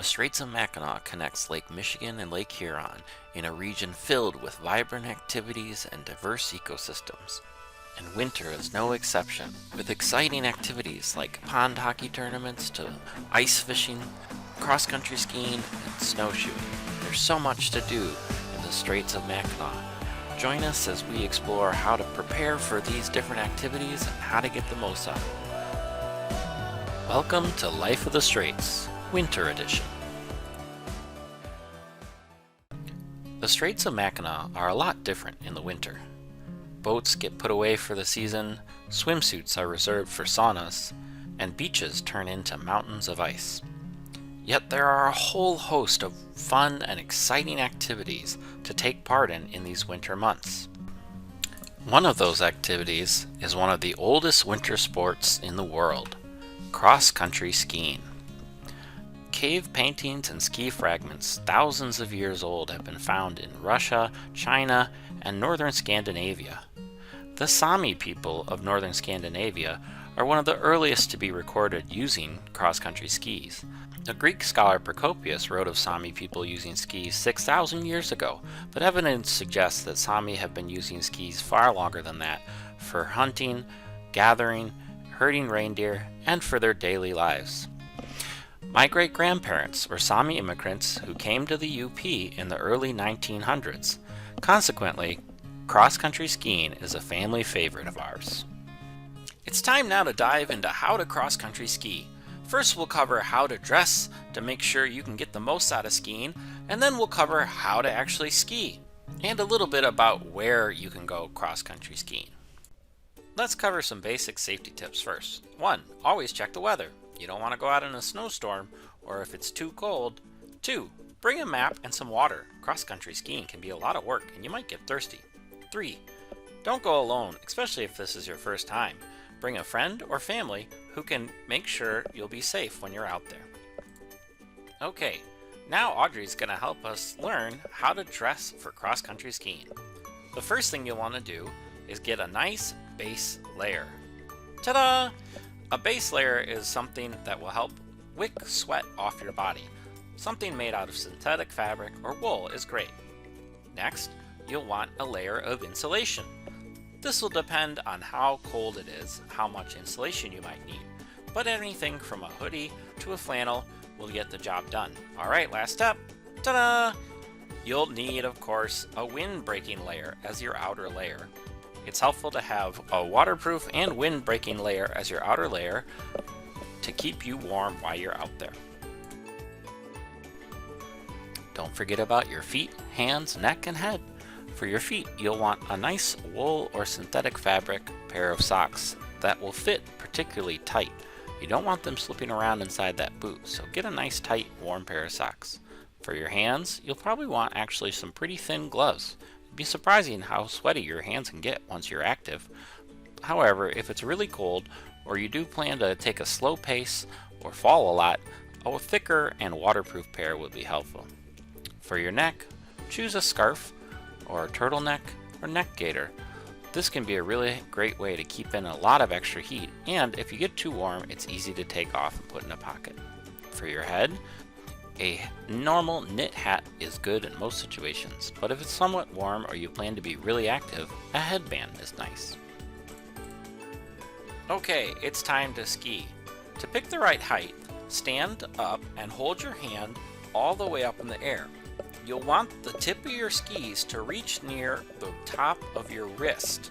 The Straits of Mackinac connects Lake Michigan and Lake Huron in a region filled with vibrant activities and diverse ecosystems. And winter is no exception, with exciting activities like pond hockey tournaments to ice fishing, cross-country skiing, and snowshoeing. There's so much to do in the Straits of Mackinac. Join us as we explore how to prepare for these different activities and how to get the most out of them. Welcome to Life of the Straits, Winter Edition. The Straits of Mackinac are a lot different in the winter. Boats get put away for the season, swimsuits are reserved for saunas, and beaches turn into mountains of ice. Yet there are a whole host of fun and exciting activities to take part in these winter months. One of those activities is one of the oldest winter sports in the world, cross-country skiing. Cave paintings and ski fragments thousands of years old have been found in Russia, China, and northern Scandinavia. The Sami people of northern Scandinavia are one of the earliest to be recorded using cross-country skis. The Greek scholar Procopius wrote of Sami people using skis 6,000 years ago, but evidence suggests that Sami have been using skis far longer than that for hunting, gathering, herding reindeer, and for their daily lives. My great-grandparents were Sami immigrants who came to the UP in the early 1900s. Consequently, cross-country skiing is a family favorite of ours. It's time now to dive into how to cross-country ski. First, we'll cover how to dress to make sure you can get the most out of skiing, and then we'll cover how to actually ski, and a little bit about where you can go cross-country skiing. Let's cover some basic safety tips first. 1. Always check the weather. You don't want to go out in a snowstorm or if it's too cold. 2. Bring a map and some water. Cross-country skiing can be a lot of work and you might get thirsty. 3. Don't go alone, especially if this is your first time. Bring a friend or family who can make sure you'll be safe when you're out there. Okay, now Audrey's going to help us learn how to dress for cross-country skiing. The first thing you'll want to do is get a nice base layer. Ta-da! A base layer is something that will help wick sweat off your body. Something made out of synthetic fabric or wool is great. Next, you'll want a layer of insulation. This will depend on how cold it is, how much insulation you might need, but anything from a hoodie to a flannel will get the job done. Alright, last step. Ta-da! You'll need, of course, a wind-breaking layer as your outer layer. It's helpful to have a waterproof and wind-breaking layer as your outer layer to keep you warm while you're out there. Don't forget about your feet, hands, neck, and head. For your feet, you'll want a nice wool or synthetic fabric pair of socks that will fit particularly tight. You don't want them slipping around inside that boot, so get a nice tight warm pair of socks. For your hands, you'll probably want actually some pretty thin gloves. It'd be surprising how sweaty your hands can get once you're active. However, if it's really cold or you do plan to take a slow pace or fall a lot, a thicker and waterproof pair would be helpful. For your neck, choose a scarf or a turtleneck or neck gaiter. This can be a really great way to keep in a lot of extra heat, and if you get too warm, it's easy to take off and put in a pocket. For your head, a normal knit hat is good in most situations, but if it's somewhat warm or you plan to be really active, a headband is nice. Okay, it's time to ski. To pick the right height, stand up and hold your hand all the way up in the air. You'll want the tip of your skis to reach near the top of your wrist.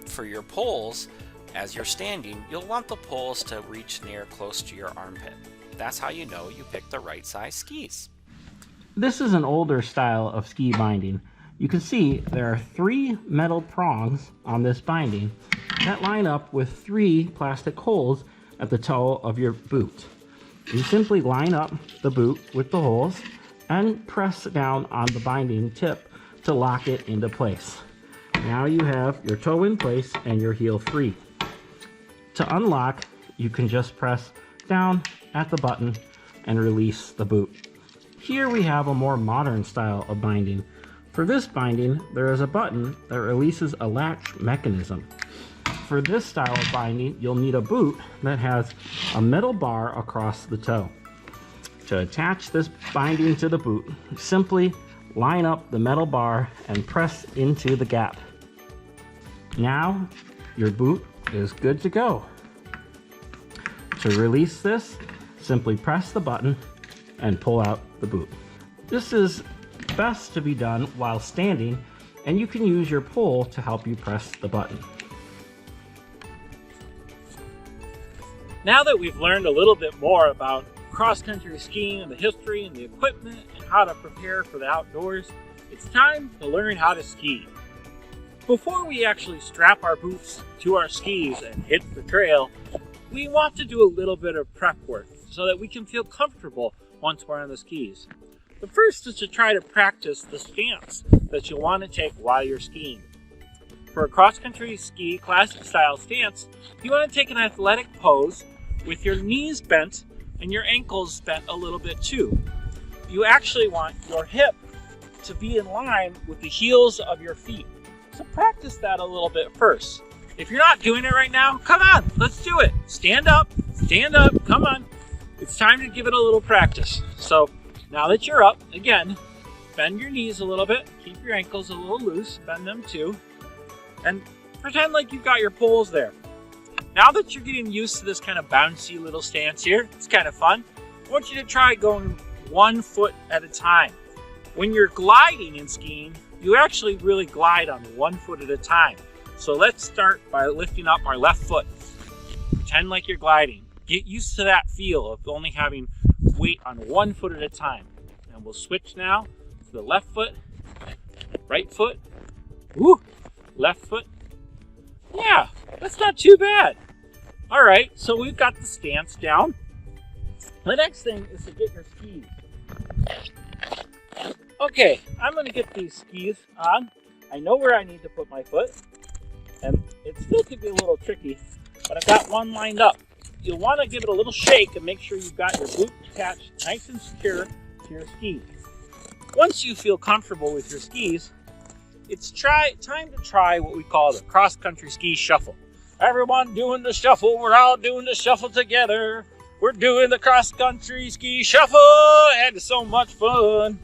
For your poles, as you're standing, you'll want the poles to reach near close to your armpit. That's how you know you picked the right size skis. This is an older style of ski binding. You can see there are 3 metal prongs on this binding that line up with 3 plastic holes at the toe of your boot. You simply line up the boot with the holes and press down on the binding tip to lock it into place. Now you have your toe in place and your heel free. To unlock, you can just press down at the button and release the boot. Here we have a more modern style of binding. For this binding, there is a button that releases a latch mechanism. For this style of binding, you'll need a boot that has a metal bar across the toe. To attach this binding to the boot, simply line up the metal bar and press into the gap. Now your boot is good to go. To release this, simply press the button and pull out the boot. This is best to be done while standing, and you can use your pole to help you press the button. Now that we've learned a little bit more about cross-country skiing and the history and the equipment and how to prepare for the outdoors, it's time to learn how to ski. Before we actually strap our boots to our skis and hit the trail, we want to do a little bit of prep work so that we can feel comfortable once we're on the skis. The first is to try to practice the stance that you'll want to take while you're skiing. For a cross-country ski classic style stance, you want to take an athletic pose with your knees bent and your ankles bent a little bit too. You actually want your hip to be in line with the heels of your feet. So practice that a little bit first. If you're not doing it right now, come on, let's do it. Stand up, come on. It's time to give it a little practice. So now that you're up, again, bend your knees a little bit, keep your ankles a little loose, bend them too, and pretend like you've got your poles there. Now that you're getting used to this kind of bouncy little stance here, it's kind of fun, I want you to try going 1 foot at a time. When you're gliding in skiing, you actually really glide on 1 foot at a time. So let's start by lifting up our left foot. Pretend like you're gliding. Get used to that feel of only having weight on 1 foot at a time. And we'll switch now to the left foot, right foot, woo, left foot. Yeah, that's not too bad. All right, so we've got the stance down. The next thing is to get your skis. Okay, I'm gonna get these skis on. I know where I need to put my foot, and it still could be a little tricky, but I've got one lined up. You'll want to give it a little shake and make sure you've got your boot attached nice and secure to your skis. Once you feel comfortable with your skis, it's time to try what we call the cross-country ski shuffle. Everyone doing the shuffle, we're all doing the shuffle together. We're doing the cross-country ski shuffle, and it's so much fun.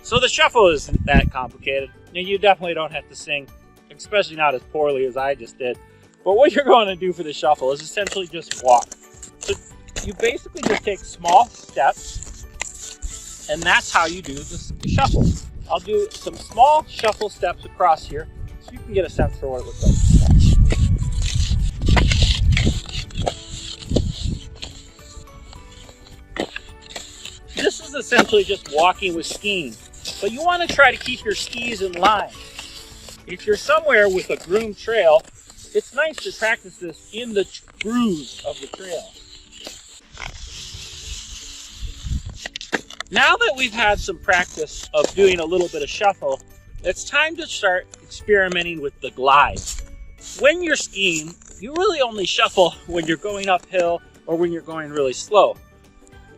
So the shuffle isn't that complicated, and you definitely don't have to sing, especially not as poorly as I just did. But what you're going to do for the shuffle is essentially just walk. So you basically just take small steps, and that's how you do the shuffle. I'll do some small shuffle steps across here so you can get a sense for what it looks like. This is essentially just walking with skiing, but you want to try to keep your skis in line. If you're somewhere with a groomed trail, it's nice to practice this in the grooves of the trail. Now that we've had some practice of doing a little bit of shuffle, it's time to start experimenting with the glide. When you're skiing, you really only shuffle when you're going uphill or when you're going really slow.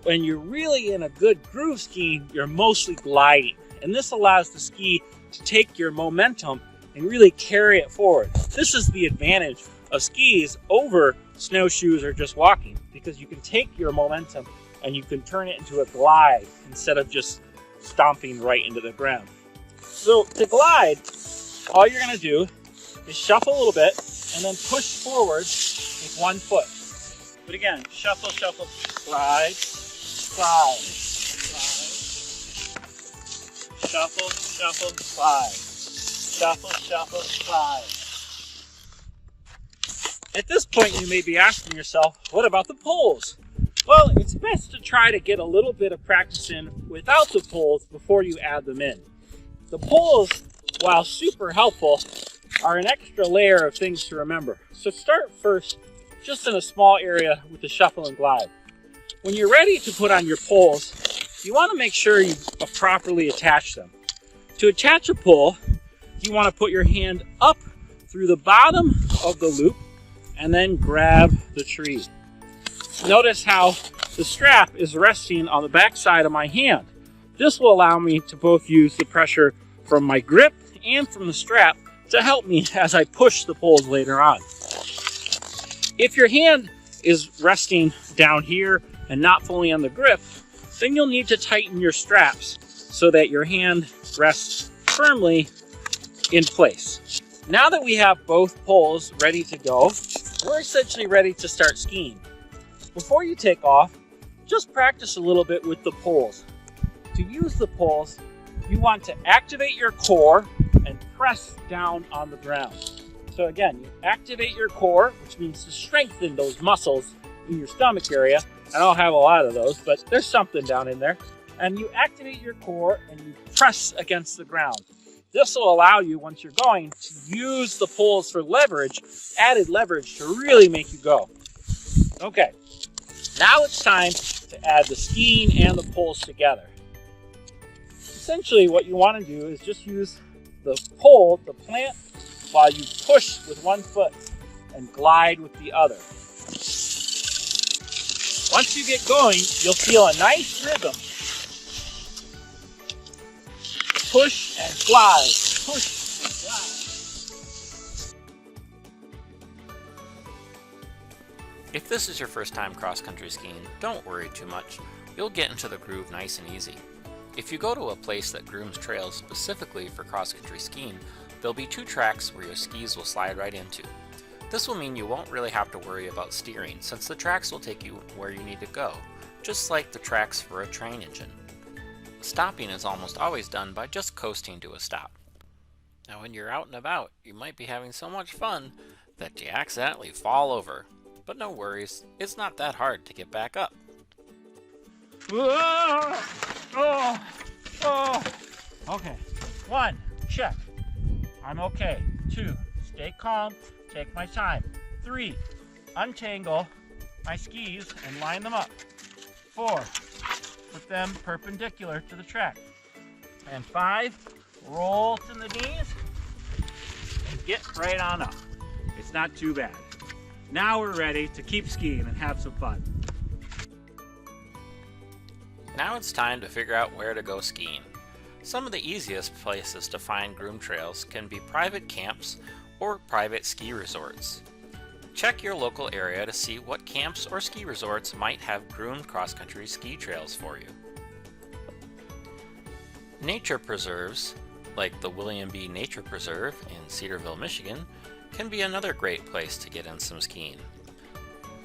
When you're really in a good groove skiing, you're mostly gliding. And this allows the ski to take your momentum and really carry it forward. This is the advantage of skis over snowshoes or just walking, because you can take your momentum and you can turn it into a glide instead of just stomping right into the ground. So to glide, all you're gonna do is shuffle a little bit and then push forward with 1 foot. But again, shuffle, shuffle, glide, glide, glide. Shuffle, shuffle, glide. Shuffle, shuffle, glide. At this point, you may be asking yourself, what about the poles? Well, it's best to try to get a little bit of practice in without the poles before you add them in. The poles, while super helpful, are an extra layer of things to remember. So start first just in a small area with the shuffle and glide. When you're ready to put on your poles, you want to make sure you properly attach them. To attach a pole, you want to put your hand up through the bottom of the loop and then grab the tree. Notice how the strap is resting on the back side of my hand. This will allow me to both use the pressure from my grip and from the strap to help me as I push the poles later on. If your hand is resting down here and not fully on the grip, then you'll need to tighten your straps so that your hand rests firmly in place. Now that we have both poles ready to go, we're essentially ready to start skiing. Before you take off, just practice a little bit with the poles. To use the poles, you want to activate your core and press down on the ground. So again, you activate your core, which means to strengthen those muscles in your stomach area. I don't have a lot of those, but there's something down in there. And you activate your core and you press against the ground. This will allow you, once you're going, to use the poles for leverage, added leverage to really make you go. Okay, now it's time to add the skiing and the poles together. Essentially, what you want to do is just use the pole to plant while you push with one foot and glide with the other. Once you get going, you'll feel a nice rhythm. Push and glide, push and glide. If this is your first time cross-country skiing, don't worry too much. You'll get into the groove nice and easy. If you go to a place that grooms trails specifically for cross-country skiing, there'll be 2 tracks where your skis will slide right into. This will mean you won't really have to worry about steering, since the tracks will take you where you need to go, just like the tracks for a train engine. Stopping is almost always done by just coasting to a stop. Now when you're out and about, you might be having so much fun that you accidentally fall over. But no worries, it's not that hard to get back up. Okay, 1, check. I'm okay. 2, stay calm, take my time. 3, untangle my skis and line them up. 4, put them perpendicular to the track. And 5, roll to the knees and get right on up. It's not too bad. Now we're ready to keep skiing and have some fun. Now it's time to figure out where to go skiing. Some of the easiest places to find groomed trails can be private camps or private ski resorts. Check your local area to see what camps or ski resorts might have groomed cross-country ski trails for you. Nature preserves, like the William B. Nature Preserve in Cedarville, Michigan, can be another great place to get in some skiing.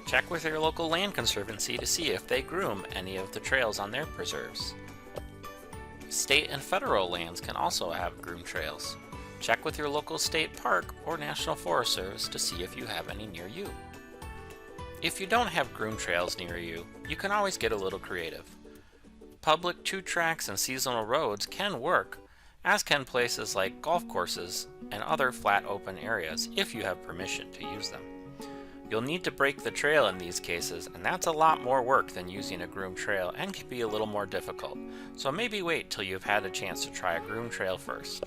Check with your local land conservancy to see if they groom any of the trails on their preserves. State and federal lands can also have groomed trails. Check with your local state park or National Forest Service to see if you have any near you. If you don't have groomed trails near you, you can always get a little creative. Public 2 tracks and seasonal roads can work, as can places like golf courses and other flat open areas if you have permission to use them. You'll need to break the trail in these cases, and that's a lot more work than using a groomed trail and can be a little more difficult, so maybe wait till you've had a chance to try a groomed trail first.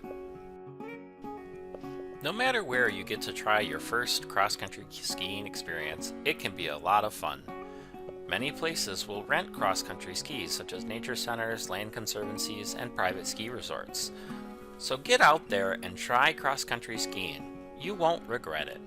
No matter where you get to try your first cross-country skiing experience, it can be a lot of fun. Many places will rent cross-country skis, such as nature centers, land conservancies, and private ski resorts. So get out there and try cross-country skiing. You won't regret it.